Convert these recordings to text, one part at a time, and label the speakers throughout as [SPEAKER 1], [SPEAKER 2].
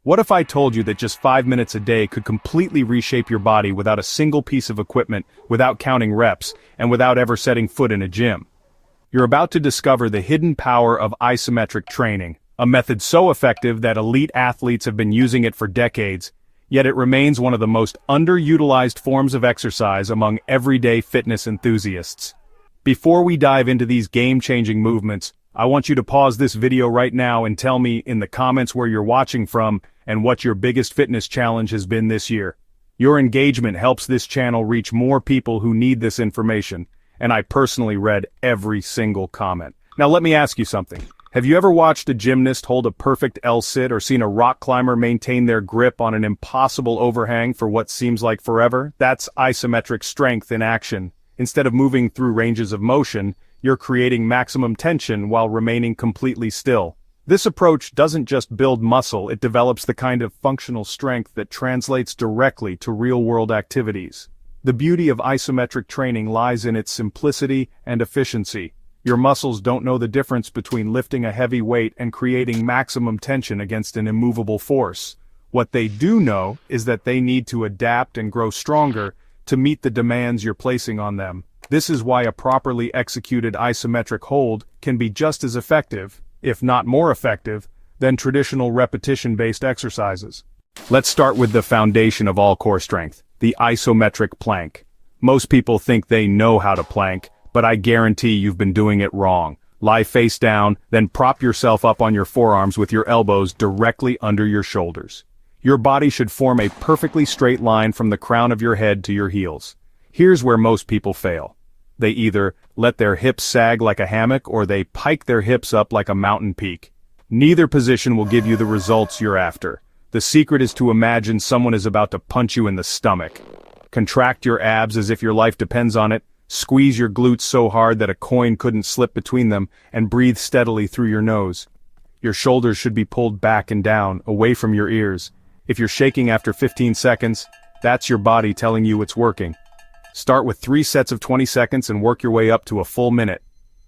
[SPEAKER 1] What if I told you that just 5 minutes a day could completely reshape your body without a single piece of equipment, without counting reps, and without ever setting foot in a gym? You're about to discover the hidden power of isometric training, a method so effective that elite athletes have been using it for decades, yet it remains one of the most underutilized forms of exercise among everyday fitness enthusiasts. Before we dive into these game-changing movements, I want you to pause this video right now and tell me in the comments where you're watching from and what your biggest fitness challenge has been this year. Your engagement helps this channel reach more people who need this information, and I personally read every single comment. Now let me ask you something. Have you ever watched a gymnast hold a perfect L-sit or seen a rock climber maintain their grip on an impossible overhang for what seems like forever? That's isometric strength in action. Instead of moving through ranges of motion, you're creating maximum tension while remaining completely still. This approach doesn't just build muscle, it develops the kind of functional strength that translates directly to real-world activities. The beauty of isometric training lies in its simplicity and efficiency. Your muscles don't know the difference between lifting a heavy weight and creating maximum tension against an immovable force. What they do know is that they need to adapt and grow stronger to meet the demands you're placing on them. This is why a properly executed isometric hold can be just as effective, if not more effective, than traditional repetition-based exercises. Let's start with the foundation of all core strength, the isometric plank. Most people think they know how to plank, but I guarantee you've been doing it wrong. Lie face down, then prop yourself up on your forearms with your elbows directly under your shoulders. Your body should form a perfectly straight line from the crown of your head to your heels. Here's where most people fail. They either let their hips sag like a hammock or they pike their hips up like a mountain peak. Neither position will give you the results you're after. The secret is to imagine someone is about to punch you in the stomach. Contract your abs as if your life depends on it, squeeze your glutes so hard that a coin couldn't slip between them, and breathe steadily through your nose. Your shoulders should be pulled back and down, away from your ears. If you're shaking after 15 seconds, that's your body telling you it's working. Start with 3 sets of 20 seconds and work your way up to a full minute.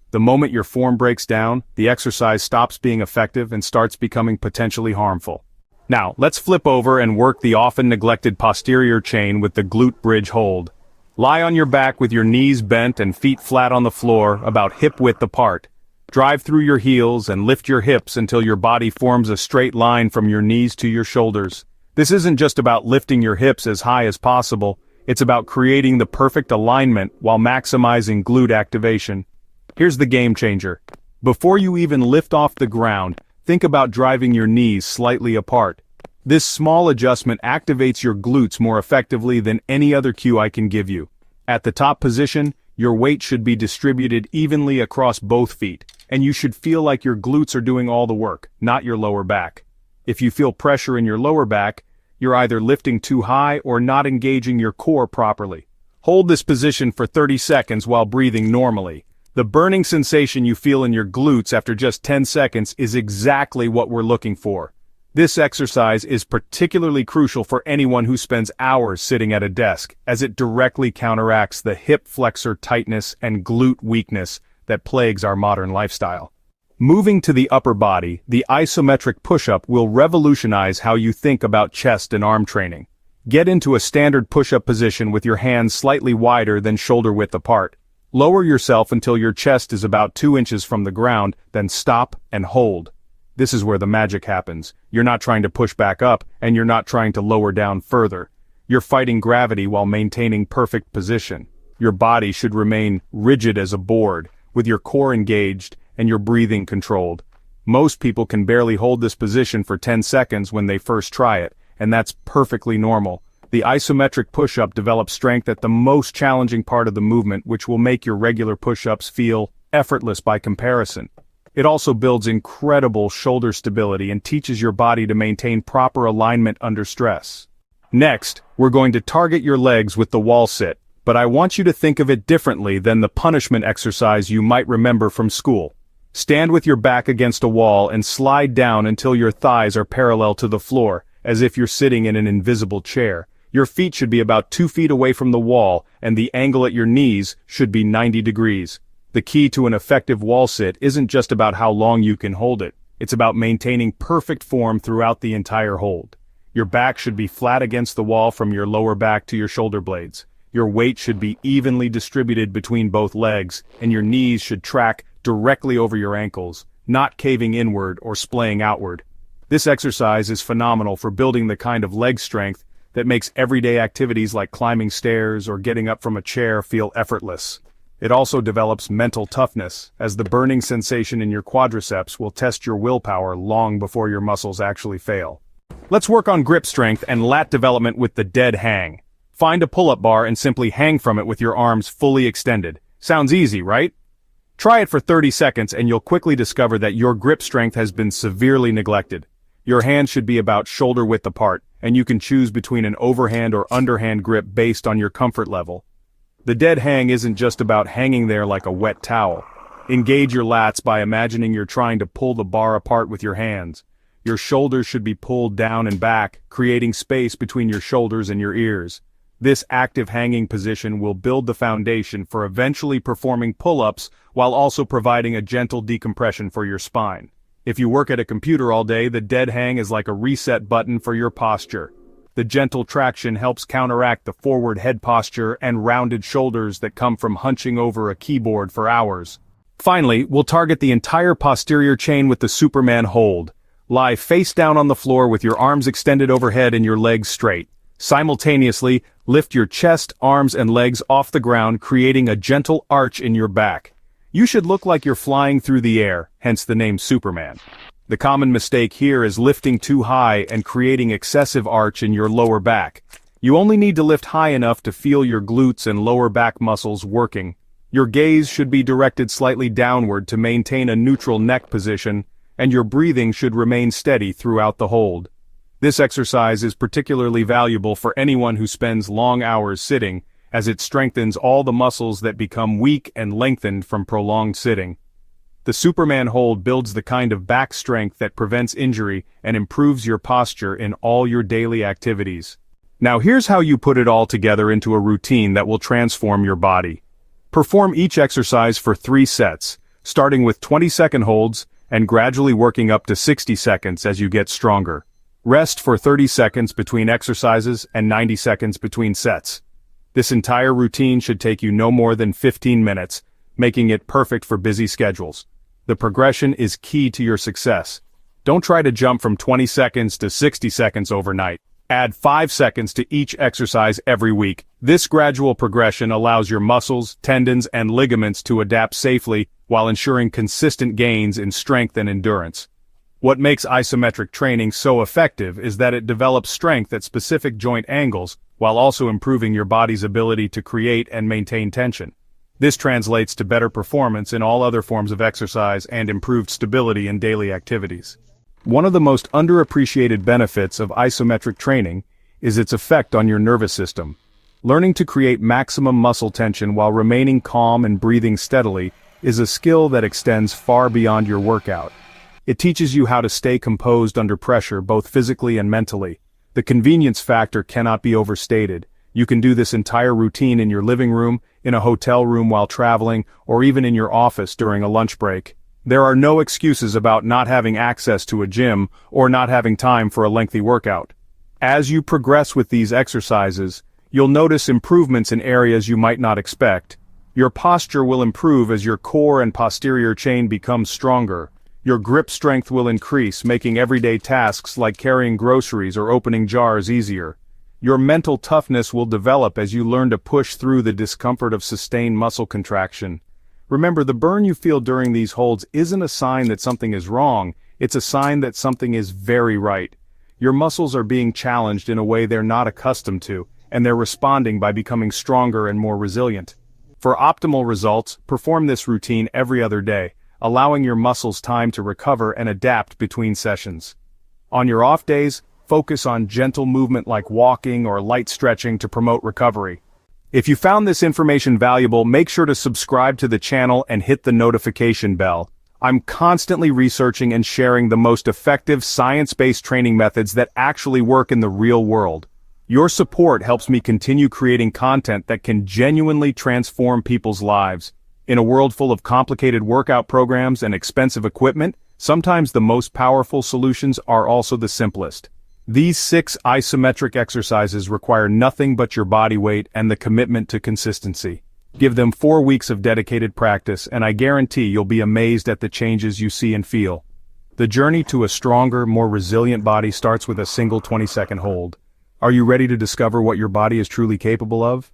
[SPEAKER 1] The moment your form breaks down, the exercise stops being effective and starts becoming potentially harmful. Now, let's flip over and work the often neglected posterior chain with the glute bridge hold. Lie on your back with your knees bent and feet flat on the floor, about hip-width apart. Drive through your heels and lift your hips until your body forms a straight line from your knees to your shoulders. This isn't just about lifting your hips as high as possible. It's about creating the perfect alignment while maximizing glute activation. Here's the game changer. Before you even lift off the ground, think about driving your knees slightly apart. This small adjustment activates your glutes more effectively than any other cue I can give you. At the top position, your weight should be distributed evenly across both feet, and you should feel like your glutes are doing all the work, not your lower back. If you feel pressure in your lower back, you're either lifting too high or not engaging your core properly. Hold this position for 30 seconds while breathing normally. The burning sensation you feel in your glutes after just 10 seconds is exactly what we're looking for. This exercise is particularly crucial for anyone who spends hours sitting at a desk, as it directly counteracts the hip flexor tightness and glute weakness that plagues our modern lifestyle. Moving to the upper body, the isometric push-up will revolutionize how you think about chest and arm training. Get into a standard push-up position with your hands slightly wider than shoulder-width apart. Lower yourself until your chest is about 2 inches from the ground, then stop and hold. This is where the magic happens. You're not trying to push back up, and you're not trying to lower down further. You're fighting gravity while maintaining perfect position. Your body should remain rigid as a board, with your core engaged and your breathing controlled. Most people can barely hold this position for 10 seconds when they first try it, and that's perfectly normal. The isometric push-up develops strength at the most challenging part of the movement, which will make your regular push-ups feel effortless by comparison. It also builds incredible shoulder stability and teaches your body to maintain proper alignment under stress. Next, we're going to target your legs with the wall sit, but I want you to think of it differently than the punishment exercise you might remember from school. Stand with your back against a wall and slide down until your thighs are parallel to the floor, as if you're sitting in an invisible chair. Your feet should be about 2 feet away from the wall, and the angle at your knees should be 90 degrees. The key to an effective wall sit isn't just about how long you can hold it. It's about maintaining perfect form throughout the entire hold. Your back should be flat against the wall from your lower back to your shoulder blades. Your weight should be evenly distributed between both legs, and your knees should track directly over your ankles, not caving inward or splaying outward. This exercise is phenomenal for building the kind of leg strength that makes everyday activities like climbing stairs or getting up from a chair feel effortless. It also develops mental toughness, as the burning sensation in your quadriceps will test your willpower long before your muscles actually fail. Let's work on grip strength and lat development with the dead hang. Find a pull-up bar and simply hang from it with your arms fully extended. Sounds easy, right? Try it for 30 seconds and you'll quickly discover that your grip strength has been severely neglected. Your hands should be about shoulder width apart, and you can choose between an overhand or underhand grip based on your comfort level. The dead hang isn't just about hanging there like a wet towel. Engage your lats by imagining you're trying to pull the bar apart with your hands. Your shoulders should be pulled down and back, creating space between your shoulders and your ears. This active hanging position will build the foundation for eventually performing pull-ups while also providing a gentle decompression for your spine. If you work at a computer all day, the dead hang is like a reset button for your posture. The gentle traction helps counteract the forward head posture and rounded shoulders that come from hunching over a keyboard for hours. Finally, we'll target the entire posterior chain with the Superman hold. Lie face down on the floor with your arms extended overhead and your legs straight. Simultaneously, lift your chest, arms, and legs off the ground, creating a gentle arch in your back. You should look like you're flying through the air, hence the name Superman. The common mistake here is lifting too high and creating excessive arch in your lower back. You only need to lift high enough to feel your glutes and lower back muscles working. Your gaze should be directed slightly downward to maintain a neutral neck position, and your breathing should remain steady throughout the hold. This exercise is particularly valuable for anyone who spends long hours sitting, as it strengthens all the muscles that become weak and lengthened from prolonged sitting. The Superman hold builds the kind of back strength that prevents injury and improves your posture in all your daily activities. Now here's how you put it all together into a routine that will transform your body. Perform each exercise for 3 sets, starting with 20-second holds and gradually working up to 60 seconds as you get stronger. Rest for 30 seconds between exercises and 90 seconds between sets. This entire routine should take you no more than 15 minutes, making it perfect for busy schedules. The progression is key to your success. Don't try to jump from 20 seconds to 60 seconds overnight. Add 5 seconds to each exercise every week. This gradual progression allows your muscles, tendons, and ligaments to adapt safely while ensuring consistent gains in strength and endurance. What makes isometric training so effective is that it develops strength at specific joint angles while also improving your body's ability to create and maintain tension. This translates to better performance in all other forms of exercise and improved stability in daily activities. One of the most underappreciated benefits of isometric training is its effect on your nervous system. Learning to create maximum muscle tension while remaining calm and breathing steadily is a skill that extends far beyond your workout. It teaches you how to stay composed under pressure both physically and mentally. The convenience factor cannot be overstated. You can do this entire routine in your living room, in a hotel room while traveling, or even in your office during a lunch break. There are no excuses about not having access to a gym or not having time for a lengthy workout. As you progress with these exercises, you'll notice improvements in areas you might not expect. Your posture will improve as your core and posterior chain becomes stronger. Your grip strength will increase, making everyday tasks like carrying groceries or opening jars easier. Your mental toughness will develop as you learn to push through the discomfort of sustained muscle contraction. Remember, the burn you feel during these holds isn't a sign that something is wrong, it's a sign that something is very right. Your muscles are being challenged in a way they're not accustomed to, and they're responding by becoming stronger and more resilient. For optimal results, perform this routine every other day, allowing your muscles time to recover and adapt between sessions. On your off days, focus on gentle movement like walking or light stretching to promote recovery. If you found this information valuable, make sure to subscribe to the channel and hit the notification bell. I'm constantly researching and sharing the most effective science-based training methods that actually work in the real world. Your support helps me continue creating content that can genuinely transform people's lives. In a world full of complicated workout programs and expensive equipment, Sometimes the most powerful solutions are also the simplest. These 6 isometric exercises require nothing but your body weight and the commitment to consistency. Give them 4 weeks of dedicated practice and I guarantee you'll be amazed at the changes you see and feel. The journey to a stronger, more resilient body starts with a single 20-second hold. Are you ready to discover what your body is truly capable of?